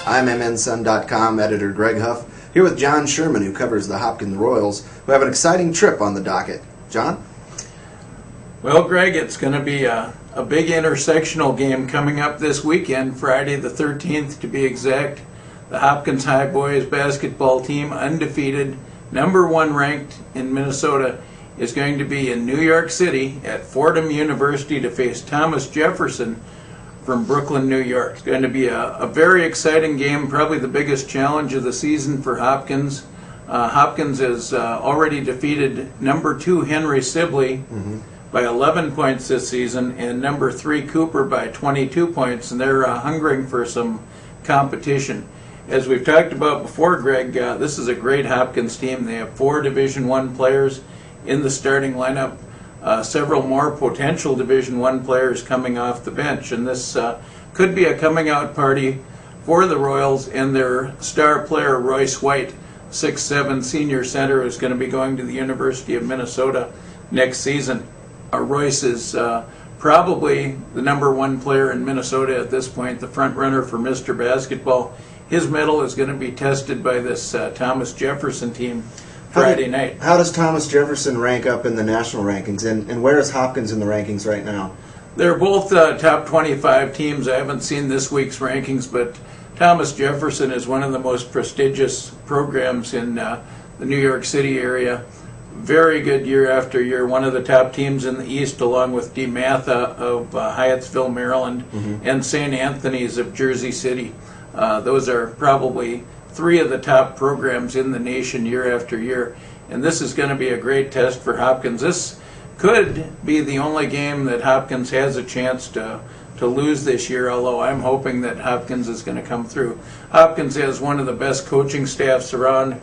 I'm MNSun.com editor Greg Huff, here with John Sherman, who covers the Hopkins Royals, who have an exciting trip on the docket. John? Well, Greg, it's going to be a big intersectional game coming up this weekend, Friday the 13th to be exact. The Hopkins High Boys basketball team, undefeated, #1 ranked in Minnesota, is going to be in New York City at Fordham University to face Thomas Jefferson from Brooklyn, New York. It's going to be a very exciting game, probably the biggest challenge of the season for Hopkins. Hopkins has already defeated #2 Henry Sibley by 11 points this season, and #3 Cooper by 22 points, and they're hungering for some competition. As we've talked about before, Greg, this is a great Hopkins team. They have 4 Division I players in the starting lineup, several more potential Division I players coming off the bench, and this could be a coming out party for the Royals and their star player Royce White, 6'7" senior center, who's going to be going to the University of Minnesota next season. Royce is probably the #1 player in Minnesota at this point, the front runner for Mr. Basketball. His medal is going to be tested by this Thomas Jefferson team Friday night. How does Thomas Jefferson rank up in the national rankings, and where is Hopkins in the rankings right now? They're both top 25 teams. I haven't seen this week's rankings, but Thomas Jefferson is one of the most prestigious programs in the New York City area. Very good year after year, one of the top teams in the East, along with DeMatha of Hyattsville, Maryland, and St. Anthony's of Jersey City. Those are probably 3 of the top programs in the nation year after year, and this is going to be a great test for Hopkins. This could be the only game that Hopkins has a chance to lose this year, although I'm hoping that Hopkins is going to come through. Hopkins has one of the best coaching staffs around.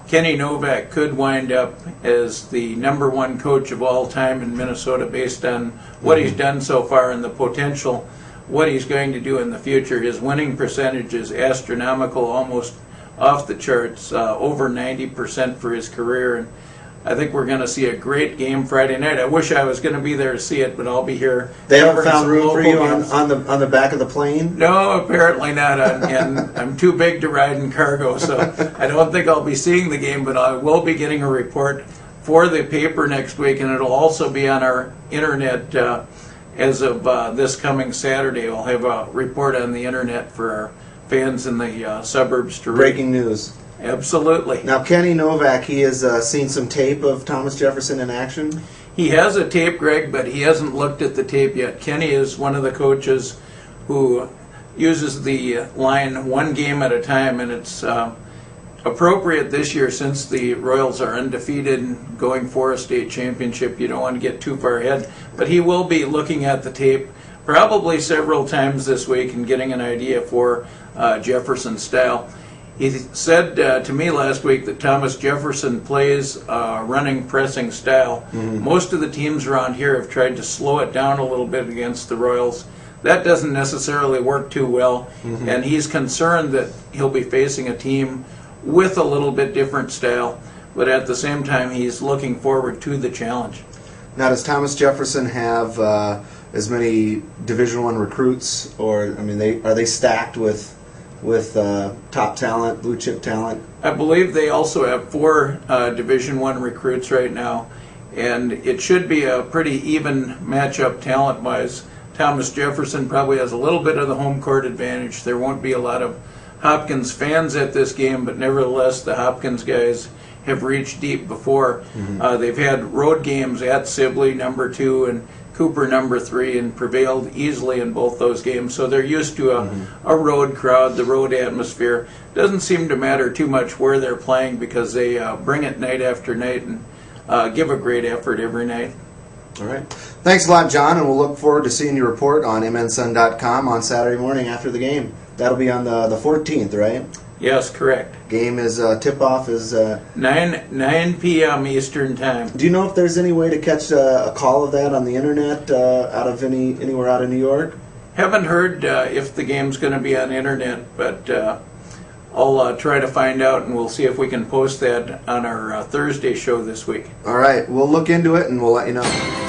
Kenny Novak could wind up as the #1 coach of all time in Minnesota based on what he's done so far and the potential, what he's going to do in the future. His winning percentage is astronomical, almost off the charts, over 90% for his career. And I think we're going to see a great game Friday night. I wish I was going to be there to see it, but I'll be here. They haven't found room for you on the back of the plane? No, apparently not. And I'm too big to ride in cargo, so I don't think I'll be seeing the game, but I will be getting a report for the paper next week, and it'll also be on our internet as of this coming Saturday. We'll have a report on the internet for our fans in the suburbs to read. Breaking news. Absolutely. Now, Kenny Novak, he has seen some tape of Thomas Jefferson in action? He has a tape, Greg, but he hasn't looked at the tape yet. Kenny is one of the coaches who uses the line one game at a time, and it's appropriate this year since the Royals are undefeated and going for a state championship. You don't want to get too far ahead, but he will be looking at the tape probably several times this week and getting an idea for Jefferson's style. He said to me last week that Thomas Jefferson plays running, pressing style. Most of the teams around here have tried to slow it down a little bit against the Royals. That doesn't necessarily work too well, and he's concerned that he'll be facing a team with a little bit different style, but at the same time he's looking forward to the challenge. Now, does Thomas Jefferson have as many Division I recruits, or are they stacked with top talent, blue chip talent? I believe they also have 4 Division I recruits right now, and it should be a pretty even matchup talent-wise. Thomas Jefferson probably has a little bit of the home court advantage. There won't be a lot of Hopkins fans at this game, but nevertheless the Hopkins guys have reached deep before. They've had road games at Sibley, #2, and Cooper, #3, and prevailed easily in both those games. So they're used to a road crowd, the road atmosphere. Doesn't seem to matter too much where they're playing because they bring it night after night and give a great effort every night. All right. Thanks a lot, John, and we'll look forward to seeing your report on MNSun.com on Saturday morning after the game. That'll be on the 14th, right? Yes, correct. Game is tip-off is 9 p.m. Eastern Time. Do you know if there's any way to catch a call of that on the internet out of anywhere out of New York? Haven't heard if the game's going to be on internet, but I'll try to find out, and we'll see if we can post that on our Thursday show this week. All right, we'll look into it and we'll let you know.